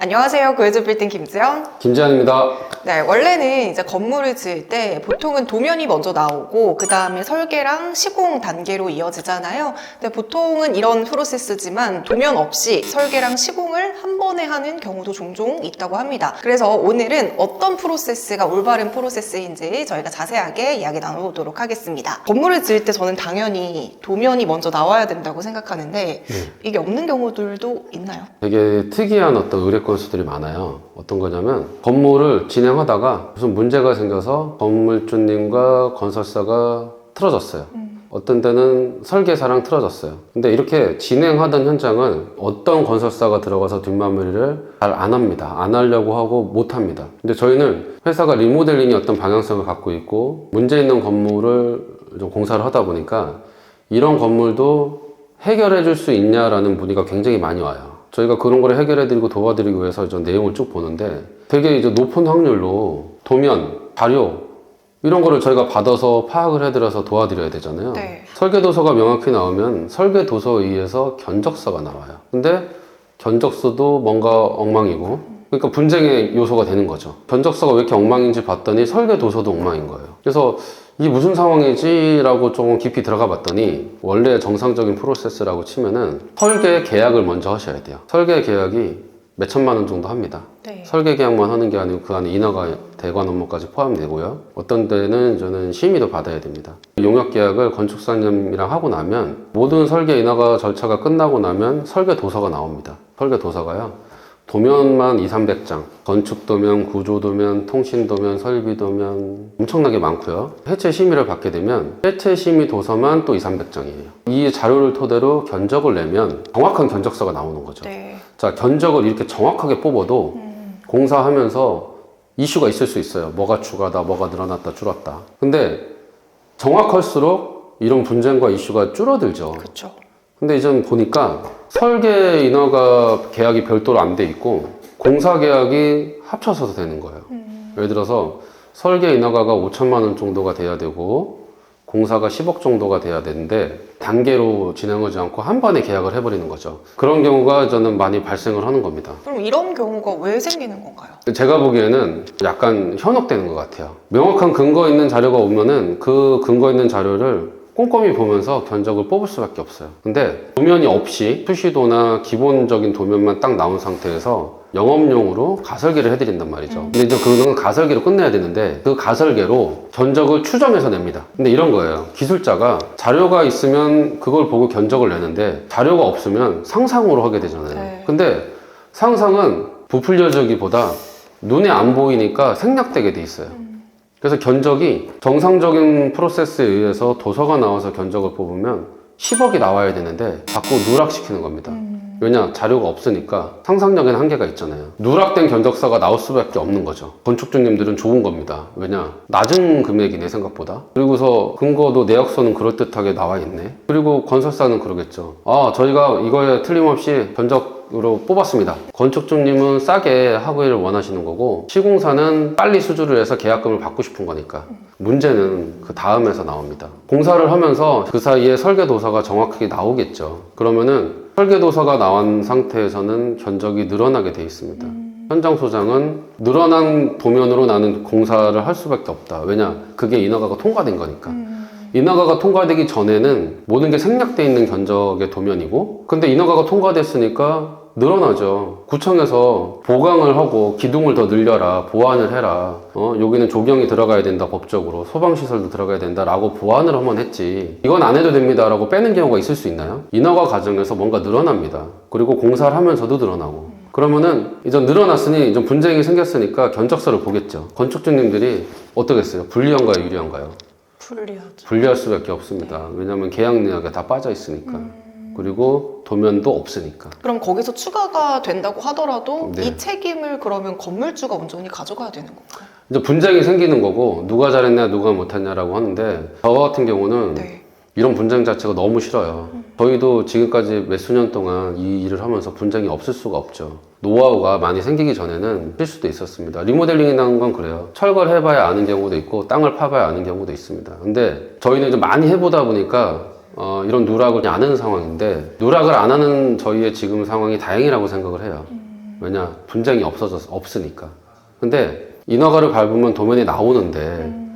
안녕하세요. 구해줘 빌딩 김지연. 김지한입니다. 네, 원래는 이제 건물을 지을 때 보통은 도면이 먼저 나오고 그 다음에 설계랑 시공 단계로 이어지잖아요. 근데 보통은 이런 프로세스지만 도면 없이 설계랑 시공을 한 번에 하는 경우도 종종 있다고 합니다. 그래서 오늘은 어떤 프로세스가 올바른 프로세스인지 저희가 자세하게 이야기 나눠보도록 하겠습니다. 건물을 지을 때 저는 당연히 도면이 먼저 나와야 된다고 생각하는데 이게 없는 경우들도 있나요? 되게 특이한 어떤 의뢰 건수들이 많아요. 어떤 거냐면 건물을 진행하다가 무슨 문제가 생겨서 건물주님과 건설사가 틀어졌어요. 어떤 때는 설계사랑 틀어졌어요. 근데 이렇게 진행하던 현장을 어떤 건설사가 들어가서 뒷마무리를 잘 안 합니다. 안 하려고 하고 못 합니다. 근데 저희는 회사가 리모델링이 어떤 방향성을 갖고 있고 문제 있는 건물을 좀 공사를 하다 보니까 이런 건물도 해결해 줄 수 있냐라는 문의가 굉장히 많이 와요. 저희가 그런 걸 해결해드리고 도와드리기 위해서 좀 내용을 쭉 보는데 되게 이제 높은 확률로 도면, 자료 이런 거를 저희가 받아서 파악을 해드려서 도와드려야 되잖아요. 네. 설계도서가 명확히 나오면 설계도서에 의해서 견적서가 나와요. 근데 견적서도 뭔가 엉망이고 그러니까 분쟁의 요소가 되는 거죠. 견적서가 왜 이렇게 엉망인지 봤더니 설계도서도 엉망인 거예요. 그래서 이게 무슨 상황이지? 라고 조금 깊이 들어가 봤더니 원래 정상적인 프로세스라고 치면은 설계 계약을 먼저 하셔야 돼요. 설계 계약이 몇 천만 원 정도 합니다. 네. 설계 계약만 하는 게 아니고 그 안에 인허가 대관 업무까지 포함되고요. 어떤 때는 저는 심의도 받아야 됩니다. 용역 계약을 건축사님이랑 하고 나면 모든 설계 인허가 절차가 끝나고 나면 설계 도서가 나옵니다. 설계 도서가요. 도면만 200~300장, 건축도면, 구조도면, 통신도면, 설비도면 엄청나게 많고요. 해체 심의를 받게 되면 해체 심의 도서만 또 200~300장이에요. 이 자료를 토대로 견적을 내면 정확한 견적서가 나오는 거죠. 네. 자, 견적을 이렇게 정확하게 뽑아도 공사하면서 이슈가 있을 수 있어요. 뭐가 추가다, 뭐가 늘어났다, 줄었다. 근데 정확할수록 이런 분쟁과 이슈가 줄어들죠. 그렇죠. 근데 이제 보니까 설계 인허가 계약이 별도로 안 돼 있고 공사 계약이 합쳐서 되는 거예요. 예를 들어서 설계 인허가가 5천만 원 정도가 돼야 되고 공사가 10억 정도가 돼야 되는데 단계로 진행하지 않고 한 번에 계약을 해버리는 거죠. 그런 경우가 저는 많이 발생을 하는 겁니다. 그럼 이런 경우가 왜 생기는 건가요? 제가 보기에는 약간 현혹되는 것 같아요. 명확한 근거 있는 자료가 오면은 그 근거 있는 자료를 꼼꼼히 보면서 견적을 뽑을 수밖에 없어요. 근데 도면이 없이 수시도나 기본적인 도면만 딱 나온 상태에서 영업용으로 가설계를 해드린단 말이죠. 근데 이제 그거는 가설계로 끝내야 되는데 그 가설계로 견적을 추정해서 냅니다. 근데 이런 거예요. 기술자가 자료가 있으면 그걸 보고 견적을 내는데 자료가 없으면 상상으로 하게 되잖아요. 네. 근데 상상은 부풀려주기보다 눈에 안 보이니까 생략되게 돼 있어요. 그래서 견적이 정상적인 프로세스에 의해서 도서가 나와서 견적을 뽑으면 10억이 나와야 되는데 자꾸 누락시키는 겁니다. 왜냐? 자료가 없으니까 상상력에는 한계가 있잖아요. 누락된 견적서가 나올 수밖에 없는 거죠. 건축주님들은 좋은 겁니다. 왜냐? 낮은 금액이네 생각보다. 그리고서 근거도 내역서는 그럴듯하게 나와 있네. 그리고 건설사는 그러겠죠. 아, 저희가 이거에 틀림없이 견적으로 뽑았습니다. 건축주님은 싸게 하기를 원하시는 거고 시공사는 빨리 수주를 해서 계약금을 받고 싶은 거니까. 문제는 그 다음에서 나옵니다. 공사를 하면서 그 사이에 설계도서가 정확하게 나오겠죠. 그러면은 설계도서가 나온 상태에서는 견적이 늘어나게 돼 있습니다. 현장 소장은 늘어난 도면으로 나는 공사를 할 수밖에 없다. 왜냐? 그게 인허가가 통과된 거니까. 인허가가 통과되기 전에는 모든 게 생략돼 있는 견적의 도면이고 근데 인허가가 통과됐으니까 늘어나죠. 구청에서 보강을 하고 기둥을 더 늘려라, 보완을 해라. 여기는 조경이 들어가야 된다, 법적으로. 소방시설도 들어가야 된다, 라고 보완을 한번 했지. 이건 안 해도 됩니다, 라고 빼는 경우가 있을 수 있나요? 인허가 과정에서 뭔가 늘어납니다. 그리고 공사를 하면서도 늘어나고. 그러면은 이제 늘어났으니 좀 분쟁이 생겼으니까 견적서를 보겠죠. 건축주님들이 어떠겠어요? 불리한가요, 유리한가요? 불리하죠. 불리할 수밖에 없습니다. 왜냐하면 계약 내역에 다 빠져 있으니까. 그리고 도면도 없으니까. 그럼 거기서 추가가 된다고 하더라도 네. 이 책임을 그러면 건물주가 온전히 가져가야 되는 건가요? 이제 분쟁이 생기는 거고 누가 잘했냐 누가 못했냐라고 하는데 저 같은 경우는 네. 이런 분쟁 자체가 너무 싫어요. 저희도 지금까지 몇 수년 동안 이 일을 하면서 분쟁이 없을 수가 없죠. 노하우가 많이 생기기 전에는 실수도 있었습니다. 리모델링이라는 건 그래요. 철거를 해봐야 아는 경우도 있고 땅을 파봐야 아는 경우도 있습니다. 근데 저희는 좀 많이 해보다 보니까 이런 누락을 안 하는 상황인데 누락을 안 하는 저희의 지금 상황이 다행이라고 생각을 해요. 왜냐? 분쟁이 없으니까. 근데 인허가를 밟으면 도면이 나오는데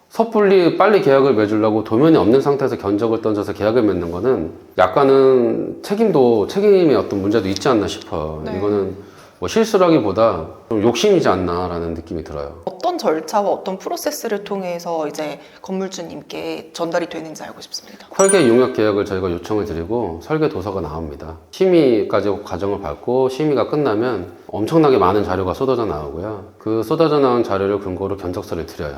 섣불리 빨리 계약을 맺으려고 도면이 없는 상태에서 견적을 던져서 계약을 맺는 거는 약간은 책임의 어떤 문제도 있지 않나 싶어요. 네. 이거는 뭐 실수라기보다 좀 욕심이지 않나라는 느낌이 들어요. 어떤 절차와 어떤 프로세스를 통해서 이제 건물주님께 전달이 되는지 알고 싶습니다. 설계 용역 계약을 저희가 요청을 드리고 설계 도서가 나옵니다. 심의까지 과정을 밟고 심의가 끝나면 엄청나게 많은 자료가 쏟아져 나오고요. 그 쏟아져 나온 자료를 근거로 견적서를 드려요.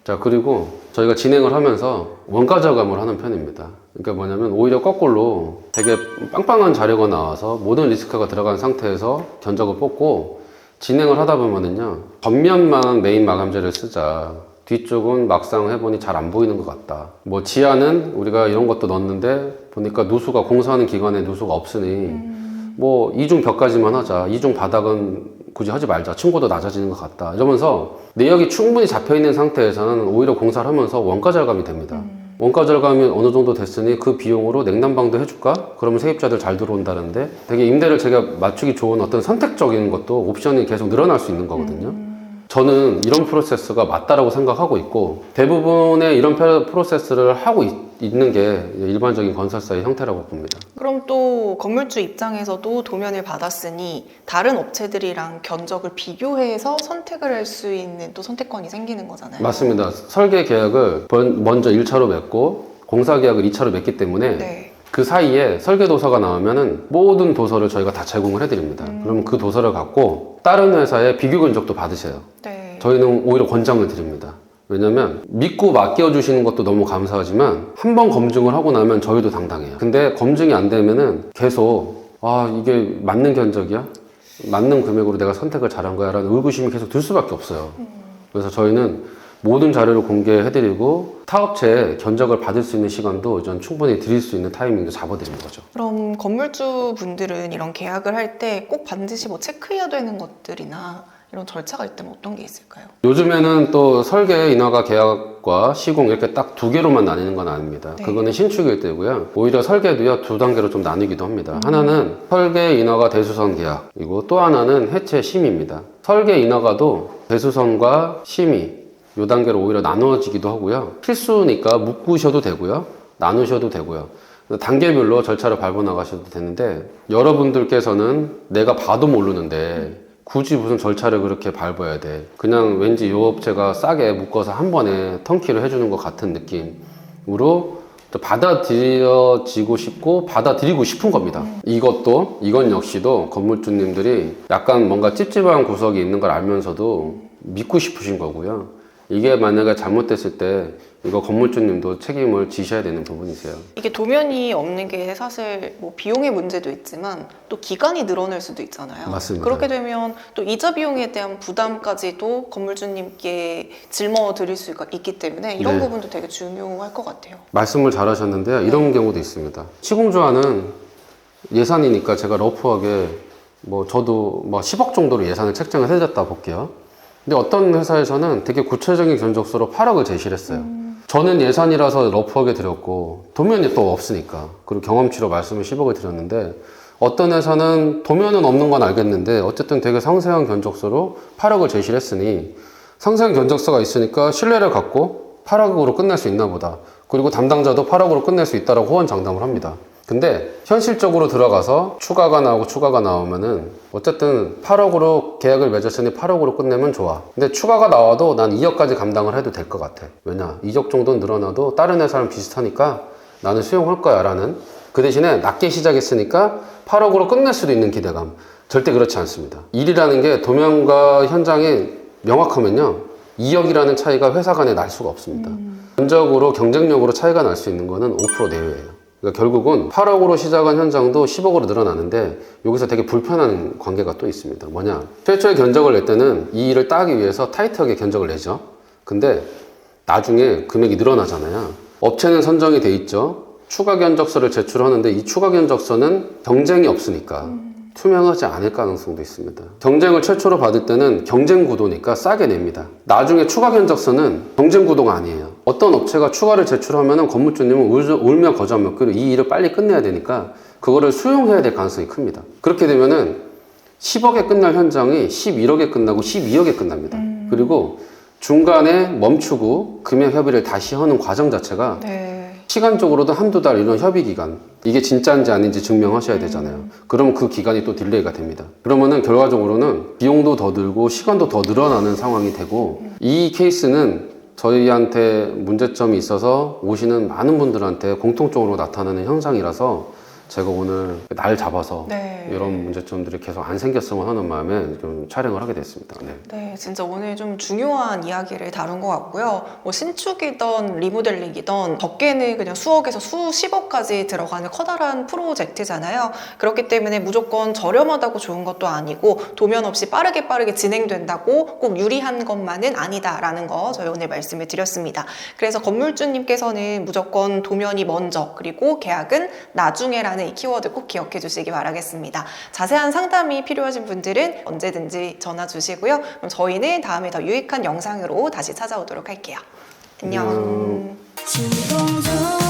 자, 그리고 저희가 진행을 하면서 원가 절감을 하는 편입니다. 그러니까 뭐냐면 오히려 거꾸로 되게 빵빵한 자료가 나와서 모든 리스크가 들어간 상태에서 견적을 뽑고 진행을 하다 보면은요, 겉면만 메인 마감재를 쓰자. 뒤쪽은 막상 해보니 잘 안 보이는 것 같다. 뭐 지하는 우리가 이런 것도 넣었는데 보니까 누수가 공사하는 기관에 누수가 없으니 뭐 이중 벽까지만 하자. 이중 바닥은 굳이 하지 말자. 층고도 낮아지는 것 같다. 이러면서 내역이 충분히 잡혀있는 상태에서는 오히려 공사를 하면서 원가 절감이 됩니다. 원가 절감이 어느 정도 됐으니 그 비용으로 냉난방도 해줄까? 그러면 세입자들 잘 들어온다는데 되게 임대를 제가 맞추기 좋은 어떤 선택적인 것도 옵션이 계속 늘어날 수 있는 거거든요. 저는 이런 프로세스가 맞다라고 생각하고 있고 대부분의 이런 프로세스를 하고 있는 게 일반적인 건설사의 형태라고 봅니다. 그럼 또 건물주 입장에서도 도면을 받았으니 다른 업체들이랑 견적을 비교해서 선택을 할 수 있는 또 선택권이 생기는 거잖아요. 맞습니다. 설계 계약을 먼저 1차로 맺고 공사 계약을 2차로 맺기 때문에 네. 그 사이에 설계 도서가 나오면은 모든 도서를 저희가 다 제공을 해드립니다. 그럼 그 도서를 갖고 다른 회사의 비교 견적도 받으세요. 네. 저희는 오히려 권장을 드립니다. 왜냐면 믿고 맡겨주시는 것도 너무 감사하지만 한 번 검증을 하고 나면 저희도 당당해요. 근데 검증이 안 되면은 계속 이게 맞는 견적이야? 맞는 금액으로 내가 선택을 잘한 거야? 라는 의구심이 계속 들 수밖에 없어요. 그래서 저희는 모든 자료를 공개해드리고 타업체에 견적을 받을 수 있는 시간도 전 충분히 드릴 수 있는 타이밍도 잡아드리는 거죠. 그럼 건물주 분들은 이런 계약을 할 때 꼭 반드시 뭐 체크해야 되는 것들이나 이런 절차가 있다면 어떤 게 있을까요? 요즘에는 또 설계 인허가 계약과 시공 이렇게 딱 두 개로만 나뉘는 건 아닙니다. 네. 그거는 신축일 때고요. 오히려 설계도요 두 단계로 좀 나뉘기도 합니다. 하나는 설계 인허가 대수선 계약이고 또 하나는 해체 심의입니다. 설계 인허가도 대수선과 심의 요 단계로 오히려 나누어지기도 하고요. 필수니까 묶으셔도 되고요. 나누셔도 되고요. 단계별로 절차를 밟아 나가셔도 되는데 여러분들께서는 내가 봐도 모르는데 굳이 무슨 절차를 그렇게 밟아야 돼. 그냥 왠지 요 업체가 싸게 묶어서 한 번에 턴키를 해주는 것 같은 느낌으로 받아들여지고 싶고 받아들이고 싶은 겁니다. 이건 역시도 건물주님들이 약간 뭔가 찝찝한 구석이 있는 걸 알면서도 믿고 싶으신 거고요. 이게 만약에 잘못됐을 때 이거 건물주님도 책임을 지셔야 되는 부분이세요. 이게 도면이 없는 게 사실 뭐 비용의 문제도 있지만 또 기간이 늘어날 수도 있잖아요. 맞습니다. 그렇게 되면 또 이자 비용에 대한 부담까지도 건물주님께 짊어 드릴 수가 있기 때문에 이런 네. 부분도 되게 중요할 것 같아요. 말씀을 잘 하셨는데요. 이런 경우도 있습니다. 시공조화는 예산이니까 제가 러프하게 저도 10억 정도로 예산을 책정을 해줬다 볼게요. 근데 어떤 회사에서는 되게 구체적인 견적서로 8억을 제시를 했어요. 저는 예산이라서 러프하게 드렸고 도면이 또 없으니까 그리고 경험치로 말씀을 10억을 드렸는데 어떤 회사는 도면은 없는 건 알겠는데 어쨌든 되게 상세한 견적서로 8억을 제시를 했으니 상세한 견적서가 있으니까 신뢰를 갖고 8억으로 끝낼 수 있나 보다. 그리고 담당자도 8억으로 끝낼 수 있다라고 호언장담을 합니다. 근데 현실적으로 들어가서 추가가 나오면은 어쨌든 8억으로 계약을 맺었으니 8억으로 끝내면 좋아. 근데 추가가 나와도 난 2억까지 감당을 해도 될 것 같아. 왜냐? 2억 정도는 늘어나도 다른 회사랑 비슷하니까 나는 수용할 거야 라는 그 대신에 낮게 시작했으니까 8억으로 끝낼 수도 있는 기대감. 절대 그렇지 않습니다. 일이라는 게 도면과 현장이 명확하면요 2억이라는 차이가 회사 간에 날 수가 없습니다. 견적으로 경쟁력으로 차이가 날 수 있는 거는 5% 내외예요. 그러니까 결국은 8억으로 시작한 현장도 10억으로 늘어나는데 여기서 되게 불편한 관계가 또 있습니다. 뭐냐? 최초에 견적을 낼 때는 이 일을 따기 위해서 타이트하게 견적을 내죠. 근데 나중에 금액이 늘어나잖아요. 업체는 선정이 돼 있죠. 추가 견적서를 제출하는데 이 추가 견적서는 경쟁이 없으니까 투명하지 않을 가능성도 있습니다. 경쟁을 최초로 받을 때는 경쟁 구도니까 싸게 냅니다. 나중에 추가 견적서는 경쟁 구도가 아니에요. 어떤 업체가 추가를 제출하면 건물주님은 울며 거저 먹기로 이 일을 빨리 끝내야 되니까 그거를 수용해야 될 가능성이 큽니다. 그렇게 되면은 10억에 끝날 현장이 11억에 끝나고 12억에 끝납니다. 그리고 중간에 멈추고 금액 협의를 다시 하는 과정 자체가 네. 시간적으로도 한두 달 이런 협의 기간, 이게 진짜인지 아닌지 증명하셔야 되잖아요. 그러면 그 기간이 또 딜레이가 됩니다. 그러면은 결과적으로는 비용도 더 들고 시간도 더 늘어나는 상황이 되고, 이 케이스는 저희한테 문제점이 있어서 오시는 많은 분들한테 공통적으로 나타나는 현상이라서 제가 오늘 날 잡아서 네. 이런 문제점들이 계속 안 생겼으면 하는 마음에 좀 촬영을 하게 됐습니다. 네. 네, 진짜 오늘 좀 중요한 이야기를 다룬 것 같고요. 뭐 신축이던 리모델링이던 적게는 그냥 수억에서 수십억까지 들어가는 커다란 프로젝트잖아요. 그렇기 때문에 무조건 저렴하다고 좋은 것도 아니고 도면 없이 빠르게 진행된다고 꼭 유리한 것만은 아니다라는 거 저희 오늘 말씀을 드렸습니다. 그래서 건물주님께서는 무조건 도면이 먼저 그리고 계약은 나중에라는 이 키워드 꼭 기억해 주시기 바라겠습니다. 자세한 상담이 필요하신 분들은 언제든지 전화 주시고요. 그럼 저희는 다음에 더 유익한 영상으로 다시 찾아오도록 할게요. 안녕. 안녕. 진공조